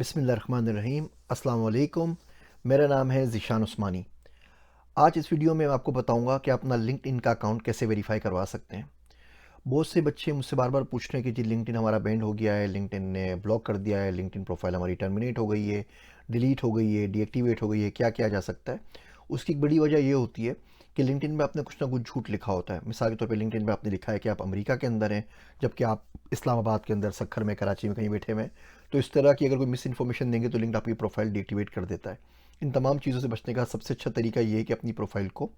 बिस्मिल्लाहिर्रहमानिर्रहीम। अस्सलाम वालेकुम। मेरा नाम है ज़ीशान उस्मानी। आज इस वीडियो में मैं आपको बताऊंगा कि आप अपना लिंक्डइन का अकाउंट कैसे वेरीफाई करवा सकते हैं। बहुत से बच्चे मुझसे बार बार पूछ रहे हैं कि जी लिंक्डइन हमारा बैंड हो गया है, लिंक्डइन ने ब्लॉक कर दिया है, लिंक्डइन प्रोफाइल हमारी टर्मिनेट हो गई है, डिलीट हो गई है, डीएक्टिवेट हो गई है, क्या किया जा सकता है। उसकी एक बड़ी वजह ये होती है कि लिंक्डइन में आपने कुछ ना कुछ झूठ लिखा होता है। मिसाल के तौर पे लिंक्डइन में आपने लिखा है कि आप अमेरिका के अंदर हैं, जबकि आप इस्लामाबाद के अंदर, सखर में, कराची में कहीं बैठे हुए हैं। तो इस तरह की अगर कोई मिस इन्फॉर्मेशन देंगे तो लिंक्ड आपकी प्रोफाइल डीएक्टिवेट कर देता है। इन तमाम चीज़ों से बचने का सबसे अच्छा तरीका ये है कि अपनी प्रोफाइल को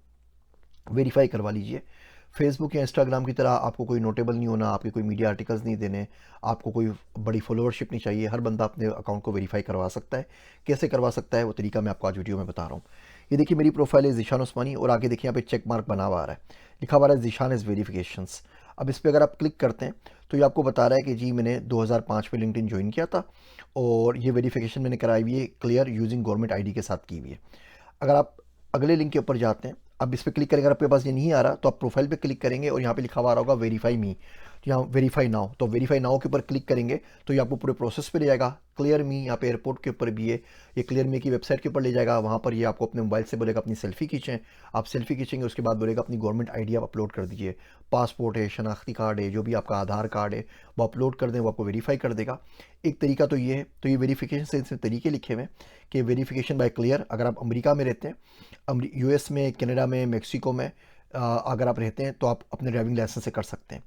वेरीफाई करवा लीजिए। फेसबुक या इंस्टाग्राम की तरह आपको कोई नोटेबल नहीं होना, आपके कोई मीडिया आर्टिकल्स नहीं देने, आपको कोई बड़ी फॉलोअरशिप नहीं चाहिए। हर बंदा अपने अकाउंट को वेरीफाई करवा सकता है। कैसे करवा सकता है वो तरीका मैं आपको आज वीडियो में बता रहा हूँ। ये देखिए मेरी प्रोफाइल है ज़ीशान उस्मानी और आगे देखिए यहाँ पे चेक मार्क बना हुआ आ रहा है, लिखा हुआ है ज़ीशान इज़ वेरिफिकेशंस। अब इस पर अगर आप क्लिक करते हैं तो ये आपको बता रहा है कि जी मैंने 2005 में लिंक्डइन ज्वाइन किया था और ये वेरिफिकेशन मैंने कराई हुई है क्लियर यूजिंग गवर्नमेंट आईडी के साथ की हुई है। अगर आप अगले लिंक के ऊपर जाते हैं, अब इस पर क्लिक करेंगे, अगर आपके पास ये नहीं आ रहा तो आप प्रोफाइल पे क्लिक करेंगे और यहाँ पे लिखा हुआ आ रहा होगा वेरीफाई मी, तो यहाँ वेरीफाई नाउ, तो वेरीफाई नाउ के ऊपर क्लिक करेंगे तो ये आपको पूरे प्रोसेस पे ले जाएगा। क्लियर मी यहाँ पे एयरपोर्ट के ऊपर भी है, ये क्लियर मी की वेबसाइट के ऊपर ले जाएगा। वहाँ पर ये आपको अपने मोबाइल से बोलेगा अपनी सेल्फी खींचें, आप सेल्फी खींचेंगे, उसके बाद बोलेगा अपनी गवर्नमेंट आईडी आप अपलोड कर दीजिए। पासपोर्ट है, शनाख्ती कार्ड है, जो भी आपका आधार कार्ड है वो अपलोड कर दें, वो आपको वेरीफाई कर देगा। एक तरीका तो ये है। तो ये वेरिफिकेशन से इसमें तरीके लिखे हुए हैं कि वेरिफिकेशन बाय क्लियर, अगर आप अमेरिका में रहते हैं, यूएस में, कनाडा में, मेक्सिको में अगर आप रहते हैं तो आप अपने ड्राइविंग लाइसेंस से कर सकते हैं।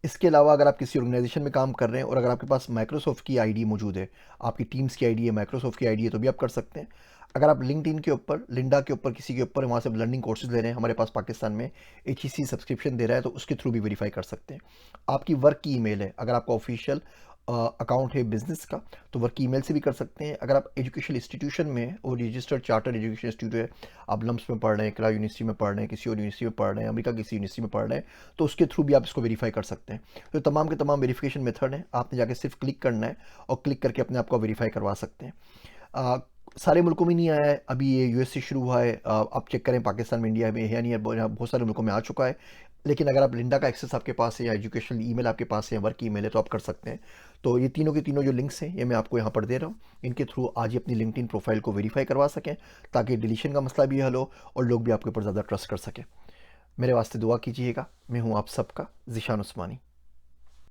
इसके अलावा अगर आप किसी ऑर्गेनाइजेशन में काम कर रहे हैं और अगर आपके पास माइक्रोसॉफ्ट की आईडी मौजूद है, आपकी टीम्स की आईडी है, माइक्रोसॉफ्ट की आईडी है, तो भी आप कर सकते हैं। अगर आप लिंक्डइन के ऊपर, लिंडा के ऊपर, किसी के ऊपर वहाँ से लर्निंग कोर्सेज ले रहे हैं, हमारे पास पाकिस्तान में HEC सब्सक्रिप्शन दे रहा है, तो उसके थ्रू भी वेरीफाई कर सकते हैं। आपकी वर्क की ईमेल है, अगर आपका ऑफिशियल अकाउंट है बिजनेस का, तो वर्क ईमेल से भी कर सकते हैं। अगर आप एजुकेशनल इंस्टीट्यूशन में हैं और रजिस्टर्ड चार्टर्ड एजुकेशन इंस्टीट्यूट है, आप लम्स में पढ़ रहे हैं, कला यूनिवर्सिटी में पढ़ रहे हैं, किसी और यूनिवर्सिटी में पढ़ रहे हैं, अमेरिका किसी यूनिवर्सिटी में पढ़ रहे हैं, तो उसके थ्रू भी आप इसको वेरीफाई कर सकते हैं। तो तमाम के तमाम वेरिफिकेशन मेथड हैं, आपने जाके सिर्फ क्लिक करना है और क्लिक करके अपने आप को वेरीफाई करवा सकते हैं। सारे मुल्कों में नहीं आया है अभी, ये यूएस से शुरू हुआ है। आप चेक करें पाकिस्तान में, इंडिया में है या नहीं है, बहुत सारे मुल्कों में आ चुका है। लेकिन अगर आप लिंडा का एक्सेस आपके पास है या एजुकेशनल ईमेल आपके पास है, वर्क ईमेल है, तो आप कर सकते हैं। तो ये तीनों के तीनों जो लिंक्स हैं ये मैं आपको यहाँ पर दे रहा हूँ, इनके थ्रू आज ही अपनी लिंक्डइन प्रोफाइल को वेरीफाई करवा सकें, ताकि डिलीशन का मसला भी हल हो और लोग भी आपके ऊपर ज़्यादा ट्रस्ट कर सकें। मेरे वास्ते दुआ कीजिएगा। मैं हूँ आप सबका ज़ीशान उस्मानी।